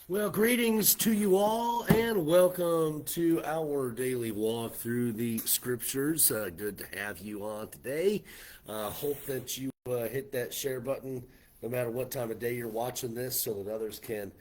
Well, greetings to you all, and welcome to our daily walk through the scriptures. Good to have you on today. Hope that you hit that share button no matter what time of day you're watching this so that others can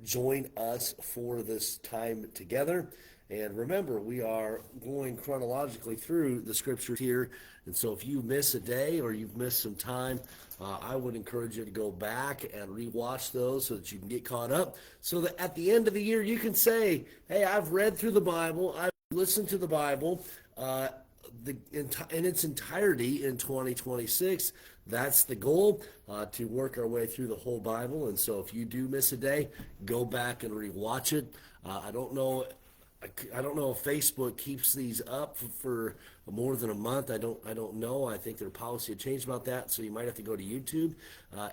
join us for this time together. And remember, we are going chronologically through the scriptures here. And so if you miss a day or you've missed some time, I would encourage you to go back and rewatch those so that you can get caught up. So that at the end of the year, you can say, hey, I've read through the Bible, I've listened to the Bible in its entirety in 2026. That's the goal, to work our way through the whole Bible. And so if you do miss a day, go back and rewatch it. I don't know if Facebook keeps these up for more than a month. I don't know. I think their policy had changed about that, so you might have to go to YouTube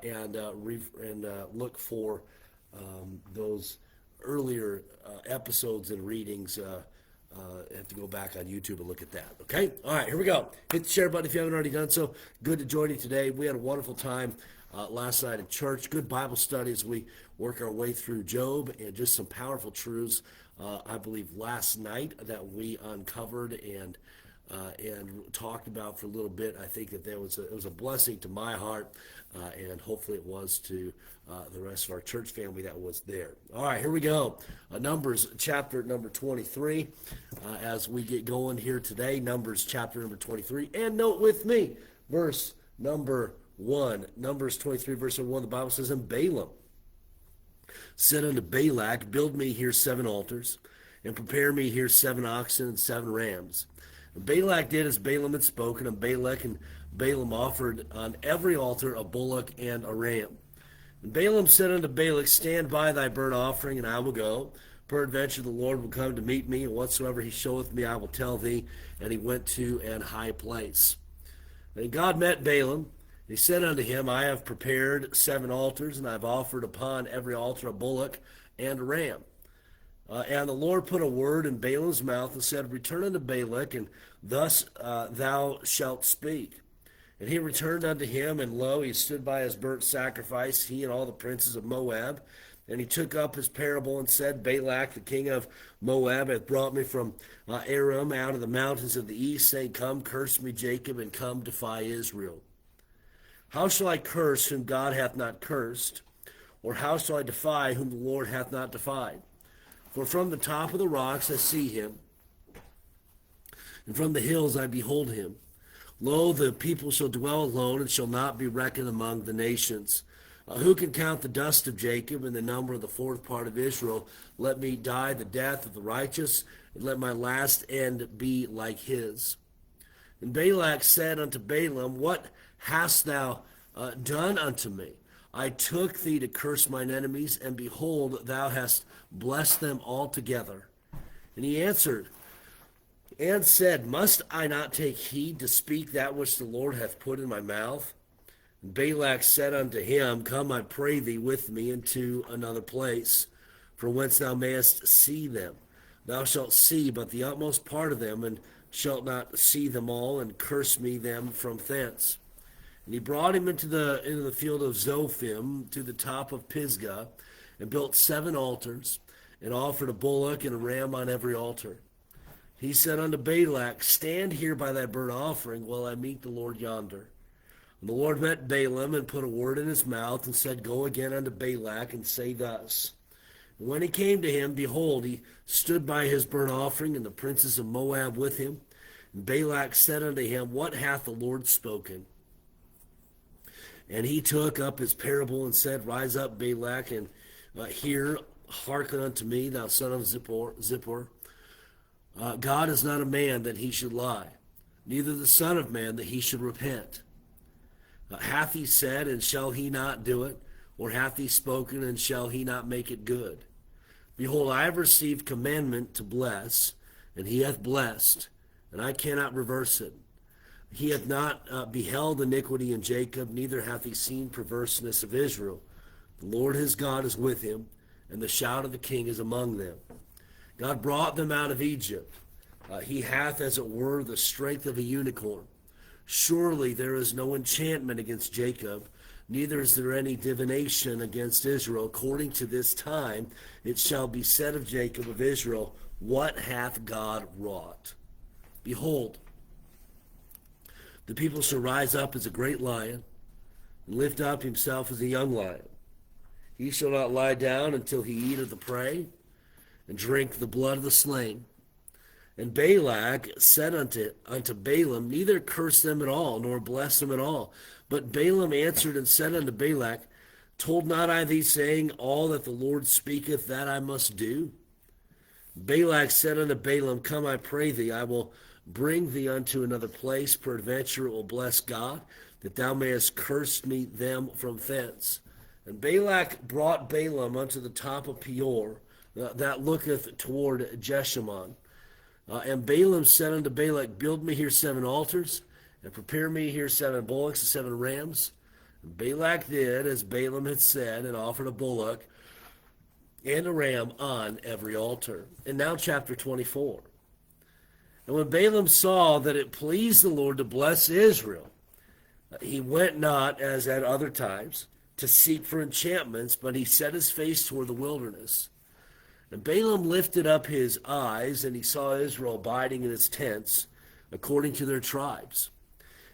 and look for those earlier episodes and readings. Have to go back on YouTube and look at that. Okay? All right, here we go. Hit the share button if you haven't already done so. Good to join you today. We had a wonderful time last night at church. Good Bible study as we work our way through Job, and just some powerful truths, I believe, last night that we uncovered and talked about for a little bit. I think that it was a blessing to my heart, and hopefully it was to the rest of our church family that was there. All right, here we go. Numbers chapter number 23. As we get going here today, Numbers chapter number 23. And note with me, verse number 1. Numbers 23, verse 1, the Bible says, "And Balaam said unto Balak, Build me here 7 altars, and prepare me here 7 oxen and 7 rams. And Balak did as Balaam had spoken, and Balak and Balaam offered on every altar a bullock and a ram. And Balaam said unto Balak, Stand by thy burnt offering, and I will go. Peradventure the Lord will come to meet me, and whatsoever he showeth me I will tell thee. And he went to an high place. And God met Balaam. He said unto him, I have prepared 7 altars, and I have offered upon every altar a bullock and a ram. And the Lord put a word in Balaam's mouth and said, Return unto Balak, and thus thou shalt speak. And he returned unto him, and lo, he stood by his burnt sacrifice, he and all the princes of Moab. And he took up his parable and said, Balak, the king of Moab, hath brought me from Aram out of the mountains of the east, saying, Come, curse me, Jacob, and come, defy Israel. How shall I curse whom God hath not cursed? Or how shall I defy whom the Lord hath not defied? For from the top of the rocks I see him, and from the hills I behold him. Lo, the people shall dwell alone, and shall not be reckoned among the nations. Who can count the dust of Jacob, and the number of the 4th part of Israel? Let me die the death of the righteous, and let my last end be like his. And Balak said unto Balaam, What hast thou done unto me? I took thee to curse mine enemies, and behold, thou hast blessed them altogether. And he answered and said, Must I not take heed to speak that which the Lord hath put in my mouth? And Balak said unto him, Come, I pray thee, with me into another place, for whence thou mayest see them. Thou shalt see but the utmost part of them, and shalt not see them all, and curse me them from thence. And he brought him into the field of Zophim, to the top of Pisgah, and built 7 altars, and offered a bullock and a ram on every altar. He said unto Balak, Stand here by thy burnt offering, while I meet the Lord yonder. And the Lord met Balaam, and put a word in his mouth, and said, Go again unto Balak, and say thus. And when he came to him, behold, he stood by his burnt offering, and the princes of Moab with him. And Balak said unto him, What hath the Lord spoken? And he took up his parable and said, Rise up, Balak, and hear, hearken unto me, thou son of Zippor. God is not a man that he should lie, neither the son of man that he should repent. Hath he said, and shall he not do it? Or hath he spoken, and shall he not make it good? Behold, I have received commandment to bless, and he hath blessed, and I cannot reverse it. He hath not beheld iniquity in Jacob, neither hath he seen perverseness of Israel. The Lord his God is with him, and the shout of the king is among them. God brought them out of Egypt. He hath, as it were, the strength of a unicorn. Surely there is no enchantment against Jacob, neither is there any divination against Israel. According to this time, it shall be said of Jacob, of Israel, what hath God wrought? Behold, the people shall rise up as a great lion, and lift up himself as a young lion. He shall not lie down until he eat of the prey, and drink the blood of the slain. And Balak said unto Balaam, neither curse them at all, nor bless them at all. But Balaam answered and said unto Balak, told not I thee, saying, all that the Lord speaketh, that I must do? Balak said unto Balaam, come, I pray thee, I will bring thee unto another place, peradventure it will bless God, that thou mayest curse me them from thence. And Balak brought Balaam unto the top of Peor, that looketh toward Jeshimon. And Balaam said unto Balak, build me here 7 altars, and prepare me here 7 bullocks and 7 rams. And Balak did as Balaam had said, and offered a bullock and a ram on every altar. And now chapter 24. And when Balaam saw that it pleased the Lord to bless Israel, he went not, as at other times, to seek for enchantments, but he set his face toward the wilderness. And Balaam lifted up his eyes, and he saw Israel abiding in its tents, according to their tribes.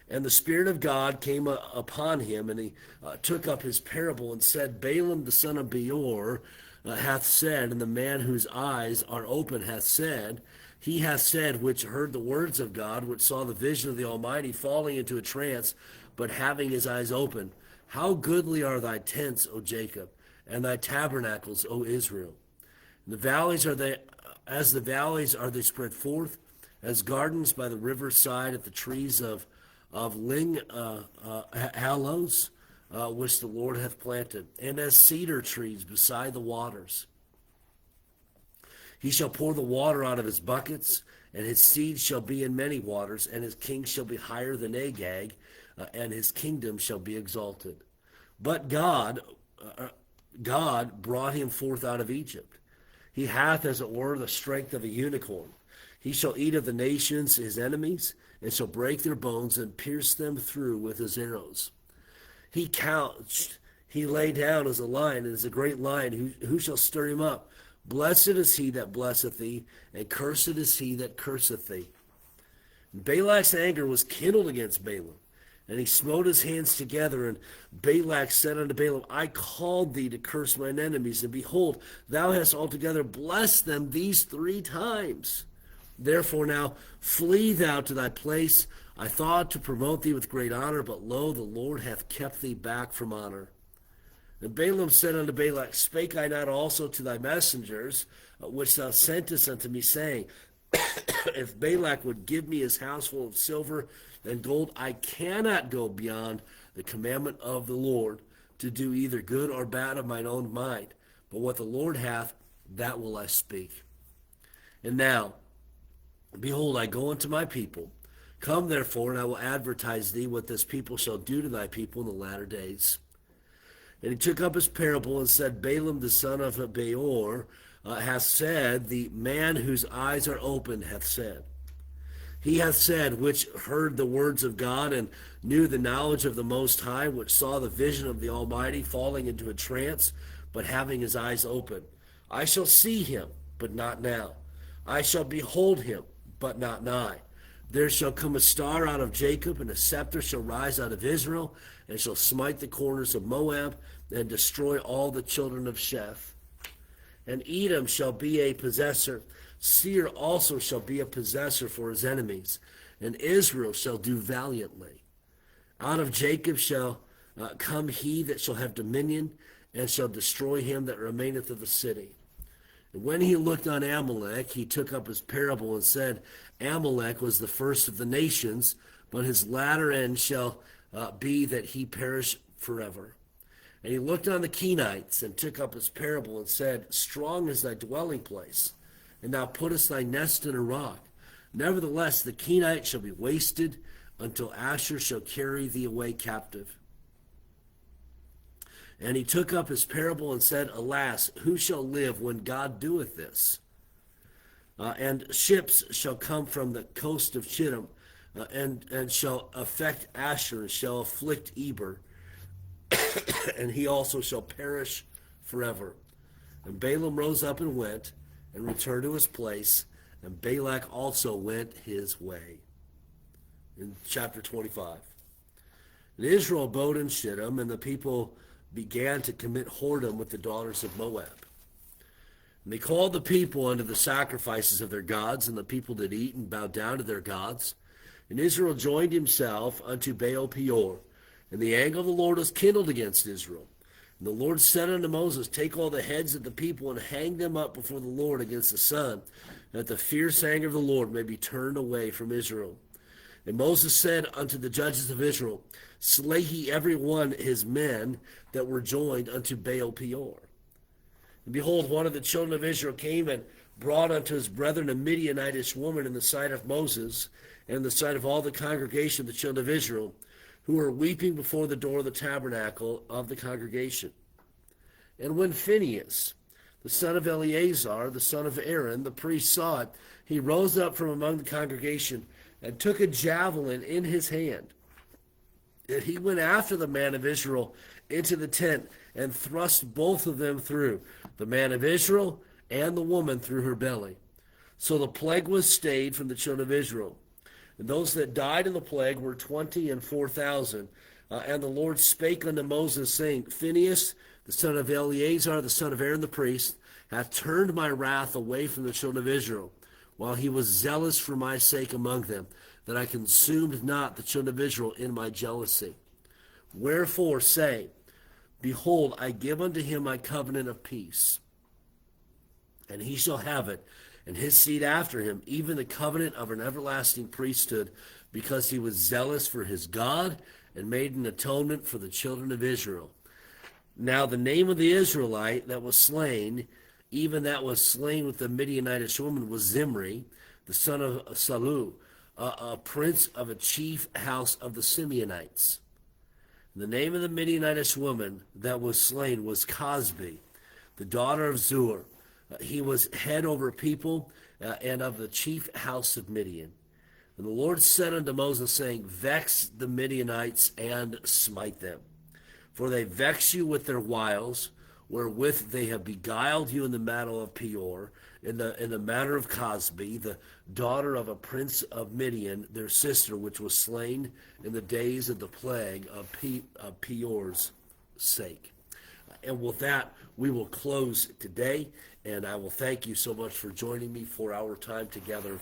And the Spirit of God came upon him, and he took up his parable, and said, Balaam the son of Beor hath said, and the man whose eyes are open hath said, he hath said, which heard the words of God, which saw the vision of the Almighty, falling into a trance, but having his eyes open, how goodly are thy tents, O Jacob, and thy tabernacles, O Israel. The valleys are they, as the valleys are they spread forth, as gardens by the river side at the trees of hallows, which the Lord hath planted, and as cedar trees beside the waters. He shall pour the water out of his buckets, and his seed shall be in many waters, and his king shall be higher than Agag, and his kingdom shall be exalted. But God brought him forth out of Egypt. He hath, as it were, the strength of a unicorn. He shall eat of the nations his enemies, and shall break their bones and pierce them through with his arrows. He couched, he lay down as a lion, and as a great lion, who shall stir him up? Blessed is he that blesseth thee, and cursed is he that curseth thee. And Balak's anger was kindled against Balaam, and he smote his hands together, and Balak said unto Balaam, I called thee to curse mine enemies, and behold, thou hast altogether blessed them these 3 times. Therefore now flee thou to thy place. I thought to promote thee with great honor, but lo, the Lord hath kept thee back from honor. And Balaam said unto Balak, spake I not also to thy messengers, which thou sentest unto me, saying, if Balak would give me his house full of silver and gold, I cannot go beyond the commandment of the Lord to do either good or bad of mine own mind. But what the Lord hath, that will I speak. And now, behold, I go unto my people. Come therefore, and I will advertise thee what this people shall do to thy people in the latter days. And he took up his parable and said, Balaam the son of Beor hath said, the man whose eyes are open hath said. He hath said, which heard the words of God, and knew the knowledge of the Most High, which saw the vision of the Almighty, falling into a trance, but having his eyes open. I shall see him, but not now. I shall behold him, but not nigh. There shall come a star out of Jacob, and a scepter shall rise out of Israel, and shall smite the corners of Moab, and destroy all the children of Sheth. And Edom shall be a possessor. Seir also shall be a possessor for his enemies, and Israel shall do valiantly. Out of Jacob shall come he that shall have dominion, and shall destroy him that remaineth of the city. And when he looked on Amalek, he took up his parable and said, Amalek was the first of the nations, but his latter end shall be that he perish forever. And he looked on the Kenites, and took up his parable and said, strong is thy dwelling place, and thou puttest thy nest in a rock. Nevertheless, the Kenites shall be wasted, until Asher shall carry thee away captive. And he took up his parable and said, alas, who shall live when God doeth this? And ships shall come from the coast of Chittim, and shall affect Asher, and shall afflict Eber, and he also shall perish forever. And Balaam rose up and went, and returned to his place, and Balak also went his way. In chapter 25. And Israel abode in Shittim, and the people began to commit whoredom with the daughters of Moab. And they called the people unto the sacrifices of their gods, and the people did eat and bow down to their gods. And Israel joined himself unto Baal Peor, and the anger of the Lord was kindled against Israel. And the Lord said unto Moses, take all the heads of the people and hang them up before the Lord against the sun, that the fierce anger of the Lord may be turned away from Israel. And Moses said unto the judges of Israel, slay ye every one his men that were joined unto Baal Peor. And behold, one of the children of Israel came and brought unto his brethren a Midianitish woman in the sight of Moses, and in the sight of all the congregation of the children of Israel, who were weeping before the door of the tabernacle of the congregation. And when Phinehas, the son of Eleazar, the son of Aaron, the priest, saw it, he rose up from among the congregation, and took a javelin in his hand. And he went after the man of Israel into the tent, and thrust both of them through, the man of Israel and the woman through her belly. So the plague was stayed from the children of Israel. And those that died in the plague were 24,000. And the Lord spake unto Moses, saying, Phinehas, the son of Eleazar, the son of Aaron the priest, hath turned my wrath away from the children of Israel, while he was zealous for my sake among them, that I consumed not the children of Israel in my jealousy. Wherefore say, behold, I give unto him my covenant of peace, and he shall have it, and his seed after him, even the covenant of an everlasting priesthood, because he was zealous for his God, and made an atonement for the children of Israel. Now the name of the Israelite that was slain, even that was slain with the Midianitish woman, was Zimri, the son of Salu, a prince of a chief house of the Simeonites. And the name of the Midianitish woman that was slain was Cosbi, the daughter of Zur. He was head over people and of the chief house of Midian. And the Lord said unto Moses, saying, vex the Midianites and smite them. For they vex you with their wiles, wherewith they have beguiled you in the matter of Peor, in the matter of Cosbi, the daughter of a prince of Midian, their sister, which was slain in the days of the plague of Peor's sake. And with that, we will close today, and I will thank you so much for joining me for our time together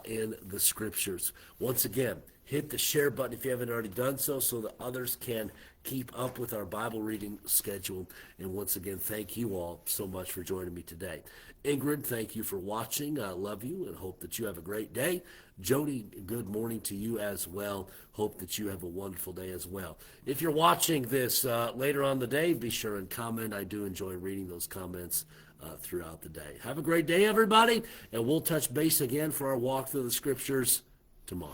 in the Scriptures. Once again, hit the share button if you haven't already done so that others can keep up with our Bible reading schedule. And once again, thank you all so much for joining me today. Ingrid, thank you for watching. I love you and hope that you have a great day. Jody, good morning to you as well. Hope that you have a wonderful day as well. If you're watching this later on the day, be sure and comment. I do enjoy reading those comments throughout the day. Have a great day, everybody, and we'll touch base again for our walk through the Scriptures tomorrow.